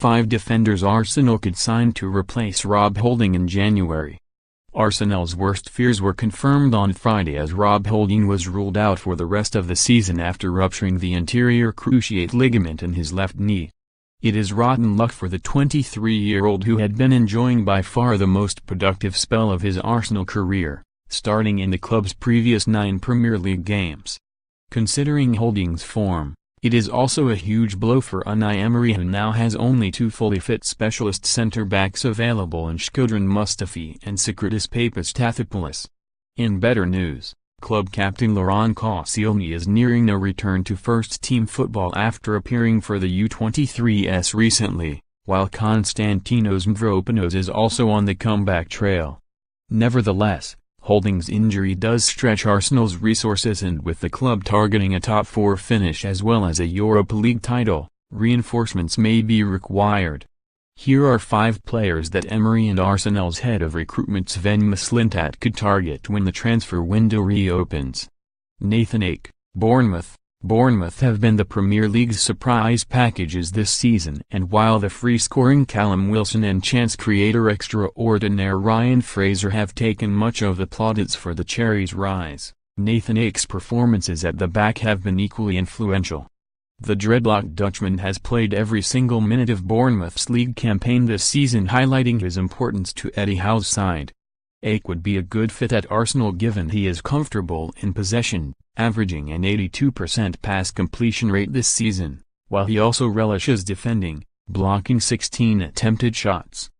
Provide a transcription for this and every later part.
5 defenders Arsenal could sign to replace Rob Holding in January. Arsenal's worst fears were confirmed on Friday as Rob Holding was ruled out for the rest of the season after rupturing the anterior cruciate ligament in his left knee. It is rotten luck for the 23-year-old who had been enjoying by far the most productive spell of his Arsenal career, starting in the club's previous 9 Premier League games. Considering Holding's form, it is also a huge blow for Unai Emery, who now has only 2 fully fit specialist centre-backs available in Shkodran Mustafi and Sokratis Papastathopolous. In better news, club captain Laurent Koscielny is nearing a return to first-team football after appearing for the U23s recently, while Konstantinos Mavropanos is also on the comeback trail. Nevertheless, Holding's injury does stretch Arsenal's resources, and with the club targeting a top 4 finish as well as a Europa League title, reinforcements may be required. Here are 5 players that Emery and Arsenal's head of recruitment Sven Mislintat could target when the transfer window reopens. Nathan Ake, Bournemouth. Bournemouth have been the Premier League's surprise packages this season, and while the free-scoring Callum Wilson and chance creator extraordinaire Ryan Fraser have taken much of the plaudits for the Cherries' rise, Nathan Ake's performances at the back have been equally influential. The dreadlocked Dutchman has played every single minute of Bournemouth's league campaign this season, highlighting his importance to Eddie Howe's side. Ake would be a good fit at Arsenal given he is comfortable in possession, averaging an 82% pass completion rate this season, while he also relishes defending, blocking 16 attempted shots.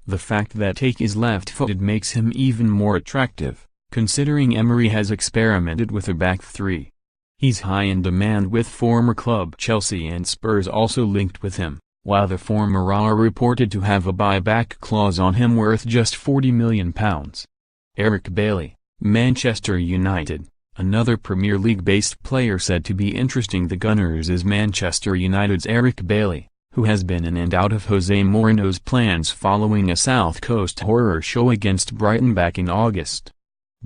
The fact that Ake is left-footed makes him even more attractive, considering Emery has experimented with a back 3. He's high in demand, with former club Chelsea and Spurs also linked with him, while the former are reported to have a buyback clause on him worth just £40 million. Eric Bailly, Manchester United. Another Premier League-based player said to be interesting the Gunners is Manchester United's Eric Bailly, who has been in and out of Jose Mourinho's plans following a South Coast horror show against Brighton back in August.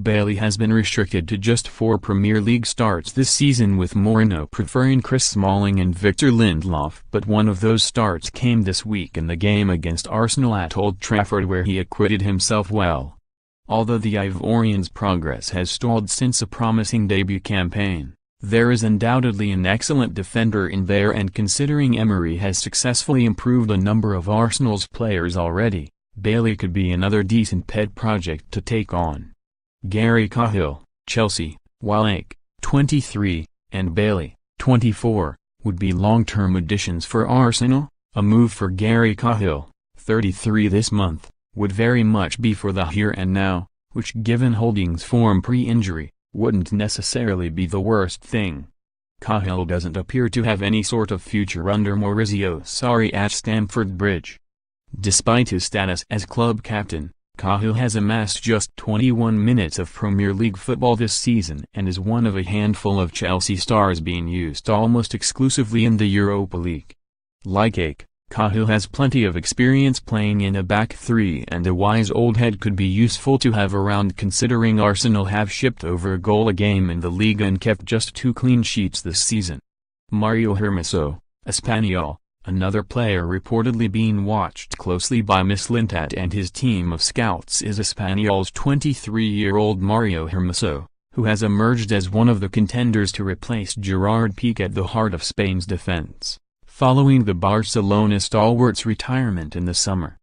Bailly has been restricted to just 4 Premier League starts this season, with Mourinho preferring Chris Smalling and Victor Lindelof, but one of those starts came this week in the game against Arsenal at Old Trafford, where he acquitted himself well. Although the Ivorian's progress has stalled since a promising debut campaign, there is undoubtedly an excellent defender in there, and considering Emery has successfully improved a number of Arsenal's players already, Bailly could be another decent pet project to take on. Gary Cahill, Chelsea. While Ake, 23, and Bailly, 24, would be long-term additions for Arsenal, a move for Gary Cahill, 33 this month, would very much be for the here and now, which given Holding's form pre-injury, wouldn't necessarily be the worst thing. Cahill doesn't appear to have any sort of future under Maurizio Sarri at Stamford Bridge. Despite his status as club captain, Cahill has amassed just 21 minutes of Premier League football this season and is one of a handful of Chelsea stars being used almost exclusively in the Europa League. Like Ake, Cahill has plenty of experience playing in a back 3, and a wise old head could be useful to have around, considering Arsenal have shipped over a goal a game in the league and kept just 2 clean sheets this season. Mario Hermoso, Espanyol. Another player reportedly being watched closely by Mislintat and his team of scouts is Espanyol's 23-year-old Mario Hermoso, who has emerged as one of the contenders to replace Gerard Piqué at the heart of Spain's defense, following the Barcelona stalwart's retirement in the summer.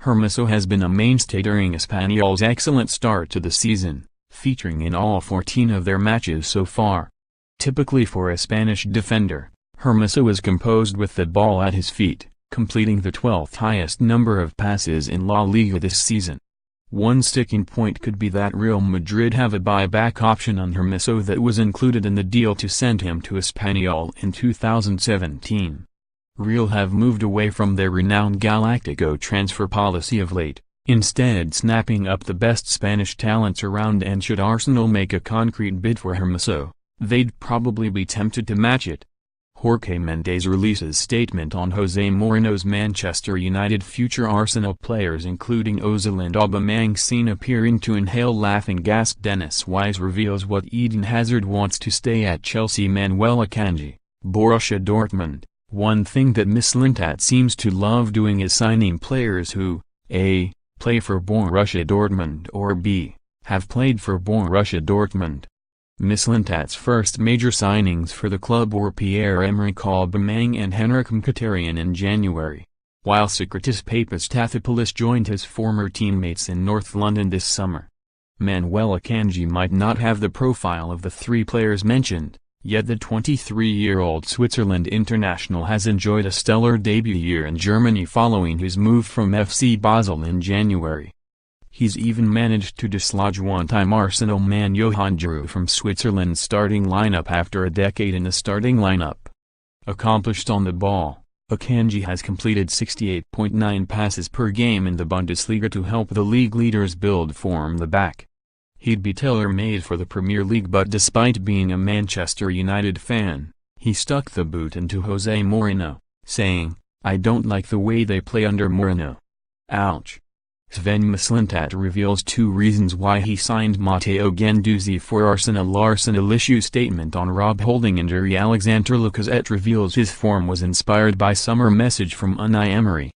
Hermoso has been a mainstay during Espanyol's excellent start to the season, featuring in all 14 of their matches so far. Typically for a Spanish defender, Hermoso is composed with the ball at his feet, completing the 12th highest number of passes in La Liga this season. One sticking point could be that Real Madrid have a buyback option on Hermoso that was included in the deal to send him to Espanyol in 2017. Real have moved away from their renowned Galactico transfer policy of late, instead snapping up the best Spanish talents around, and should Arsenal make a concrete bid for Hermoso, they'd probably be tempted to match it. Jorge Mendes releases statement on Jose Mourinho's Manchester United future. Arsenal players including Ozil and Aubameyang seen appearing to inhale laughing gas. Dennis Wise reveals what Eden Hazard wants to stay at Chelsea. Manuel Akanji, Borussia Dortmund. One thing that Mislintat seems to love doing is signing players who, a. play for Borussia Dortmund or b. have played for Borussia Dortmund. Mislintat's first major signings for the club were Pierre-Emerick Aubameyang and Henrik Mkhitaryan in January, while Sokratis Papastathopolous joined his former teammates in North London this summer. Manuel Akanji might not have the profile of the three players mentioned, yet the 23-year-old Switzerland international has enjoyed a stellar debut year in Germany following his move from FC Basel in January. He's even managed to dislodge one-time Arsenal man Johan Giroud from Switzerland's starting lineup after a decade in the starting lineup. Accomplished on the ball, Akanji has completed 68.9 passes per game in the Bundesliga to help the league leaders build form the back. He'd be tailor-made for the Premier League, but despite being a Manchester United fan, he stuck the boot into Jose Mourinho, saying, "I don't like the way they play under Mourinho." Ouch. Sven Mislintat reveals two reasons why he signed Matteo Guendouzi for Arsenal. Arsenal issue statement on Rob Holding injury. Alexander Lacazette reveals his form was inspired by summer message from Unai Emery.